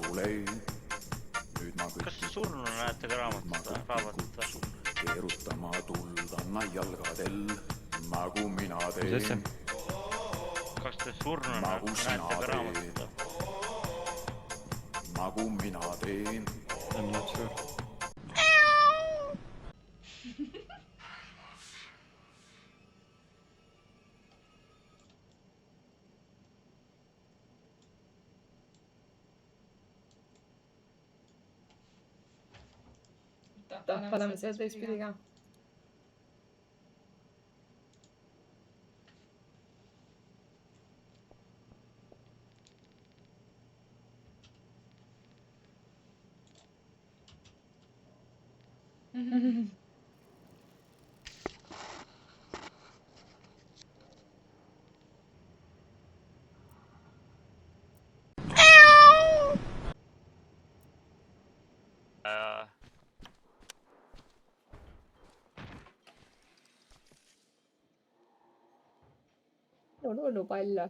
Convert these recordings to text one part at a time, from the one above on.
sulle. Nüüd ma kas surnuna näete ka raamatut? Keerutama tuld, anna jalgadel, nagu mina teen. Kas te surnuna näete ka raamatut? Nagu mina teen. I'm not sure. Paneme see teistpidi ka. No palja.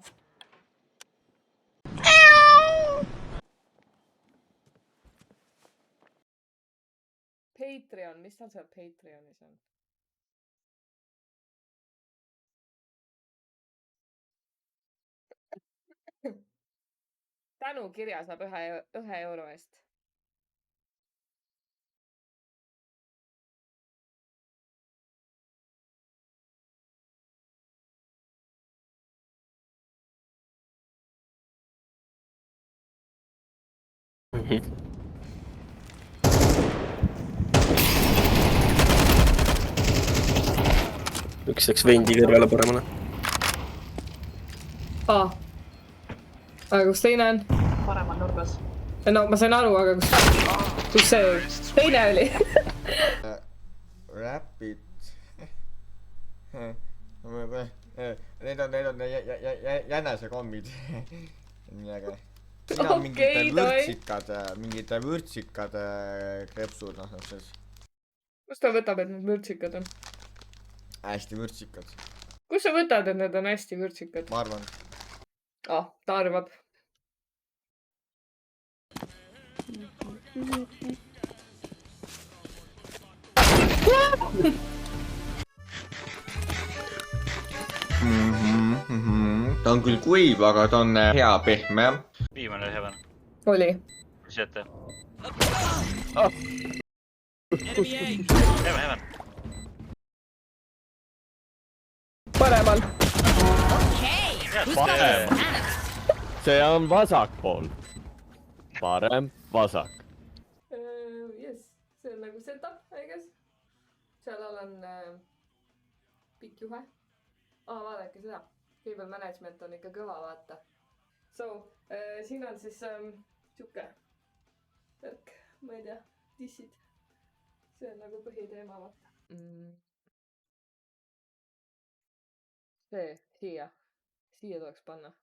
Patreon, mis tal seal Patreonis on? Tänukirja saab ühe euro eest. Üks läks vendi kõrvale paremale. Aga kus teine on? Paremal nurgas. No ma sain aru, aga kus see teine oli? Rapid. Need on jänesekommid. Nii äge. Siin on mingite vürtsikad krepsud, noh selles. Kust ta võtab, et need vürtsikad on? Hästi vürtsikad. Kus sa võtad, et need on hästi vürtsikad? Ma arvan. Ta arvab. Ta on küll kuiv, aga ta on hea pehme. Viimane heaven. Oli. Mis jätte? Heaven. Paremal. Parem. See on vasakpool. Parem, vasak. Yes, see on nagu setup, I guess. Seal all on pikk juhe. Vaadake seda. Cable management on ikka kõva, vaata. So, siin on siis siuke värk, ma ei tea, dissid. See on nagu põhiteema, vaata. See, siia tuleks panna.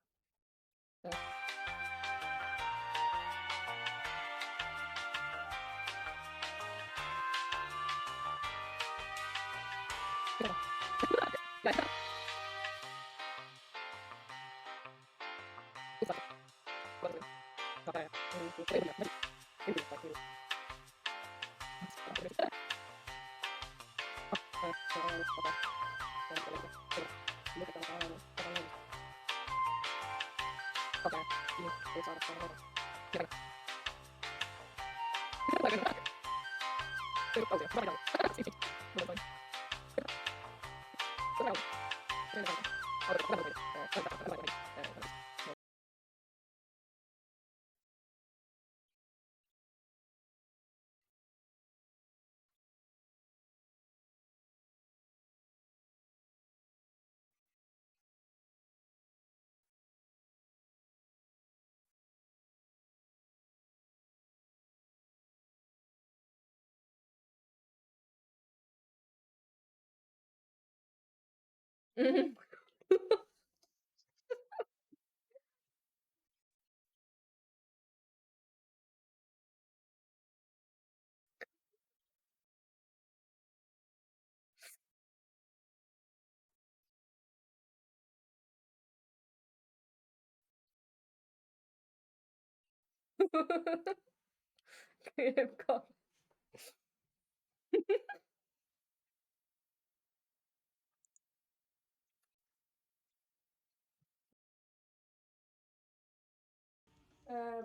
Käib ka.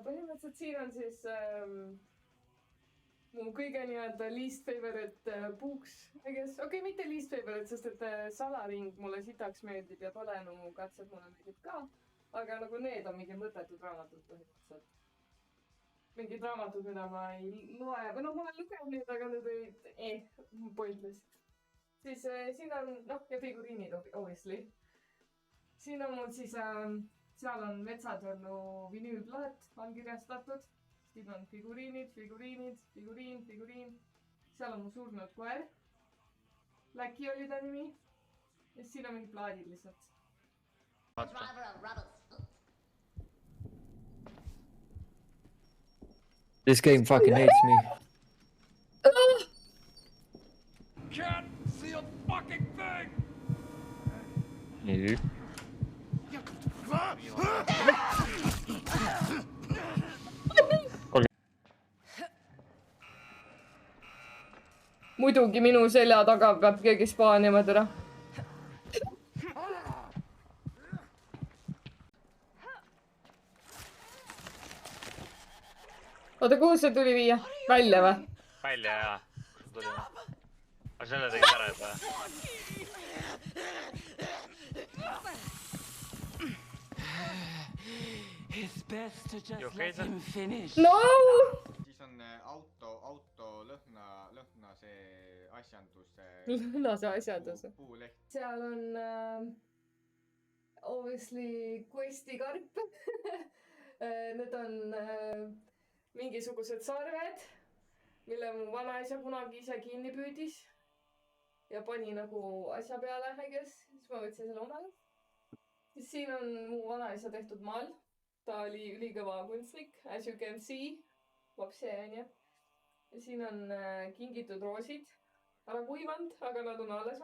Põhimõtteliselt siin on siis mu kõige nii-öelda least favorite puuks, I guess. Okei, mitte least favorite, sest et salaring mulle sitaks meeldib ja Polenu katsed mulle meeldib ka. Aga nagu need on mingi mõttetud raamatud põhimõtteliselt. Mingid raamatud, mida ma ei loe. Või noh, ma olen lugenud, aga need olid pointless. Siis siin on, noh, ja figuriinid, obviously. Siin on mul siis... seal on Metsatõrnu vinüülplaat allkirjastatud. Siin on figuriinid. Seal on mu surnud koer. Läki oli ta nimi. Ja siin on mingid plaadid lihtsalt. This game fucking hates me. Can't see a fucking thing! Nii. Muidugi minu selja taga peab keegi spaanima teda. Oota, kuhu see tuli viia? Välja või? Välja jaa. Aga selle tegid ära juba. You okay then? No! siis on auto lõhna see asjandus. Lõhna see asjandus. Puuleht. Seal on obviously questi karp. Need on mingisugused sarved, mille mu vanaisa kunagi ise kinni püüdis. Ja pani nagu asja peale, I guess. Siis ma võtsin selle omale. Siis siin on mu vanaisa tehtud maal. Ta oli ülikõva kunstnik, as you can see. Vapse on jah. Ja siin on kingitud roosid. Ära kuivanud, aga nad on alles.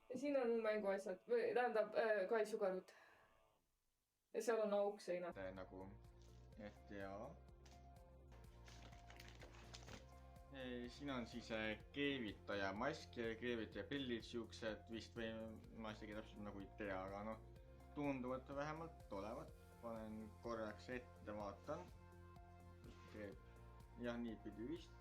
Ja siin on mänguasjad, tähendab kaitsukarud. Ja seal on auk seinad. Nagu, et jaa. Siin on siis keevitaja mask ja keevitaja pillid, siuksed vist või ma isegi täpselt nagu ei tea, aga noh, tunduvad vähemalt olevat. Panen korraks ette, vaatan. Jah, nii pidi vist.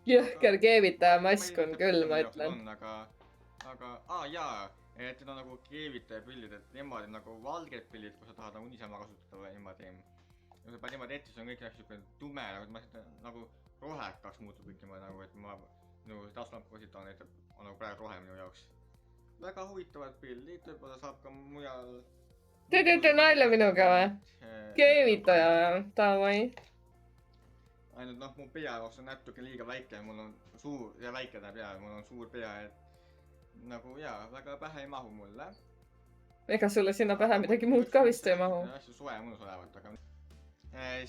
Jõhker keevitaja mask on küll, ma ütlen. Aga, jaa, et need on nagu keevitaja pillid, et nemad on nagu valged pillid, kui sa tahad nagu niisama kasutada või niimoodi. Kui sa paned niimoodi ette, siis on kõik tume, nagu rohekaks muutub kõik niimoodi nagu, et ma nagu taaslampu kasutan, et on nagu praegu rohe minu jaoks. Väga huvitavad pildid, võib-olla saab ka mujal... Te teete nalja minuga või? Keevitaja, tavai. Ainult noh, mu pea jaoks on natuke liiga väike, mul on suur ja väike ta pea, mul on suur pea, et nagu jaa, väga pähe ei mahu mulle. Ega sulle sinna pähe midagi muud ka vist ei mahu. Asju soe mõnus olevat, aga...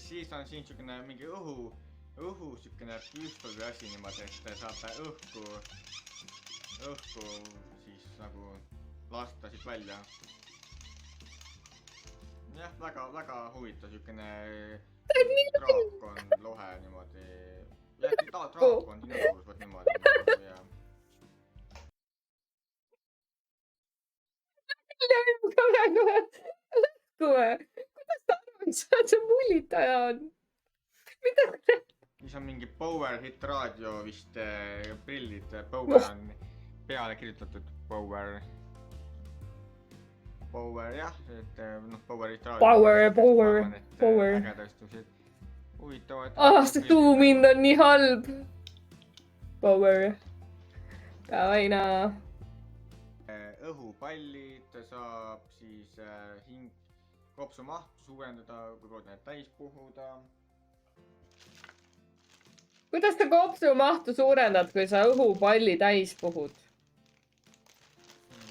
Siis on siin siukene mingi õhu siukene püstol või asi niimoodi, et saab õhku siis nagu lasta siit välja. Jah, väga huvitav siukene draakon lohe niimoodi. Jah, draakon dinosaurus võt niimoodi. Kuidas ta arvad, see mullitaja on? Mida? Siis on mingi Power Hit raadio vist prillid. Power on peale kirjutatud Power. Power jah, et noh, Power Hit raadio. Power. Ägedastused. Huvitavad. See tuumind on nii halb. Power. Kaina. Õhupallid saab siis kopsu mahtu suurendada, kui kood need täis puhuda. Kuidas sa kopsu mahtu suurendad, kui sa õhupalli täis puhud?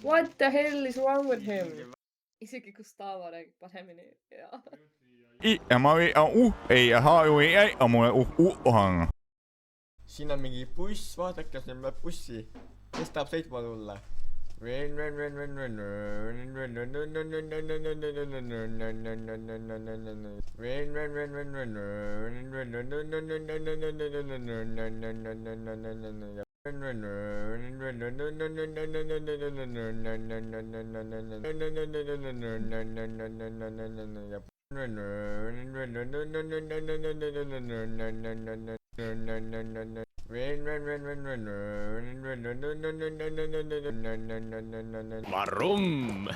What the hell is wrong with him? Isegi Gustavo räägib paremini. Siin on mingi buss, vaadake, siin on bussi. Kes tahab sõitma tulla? Varum!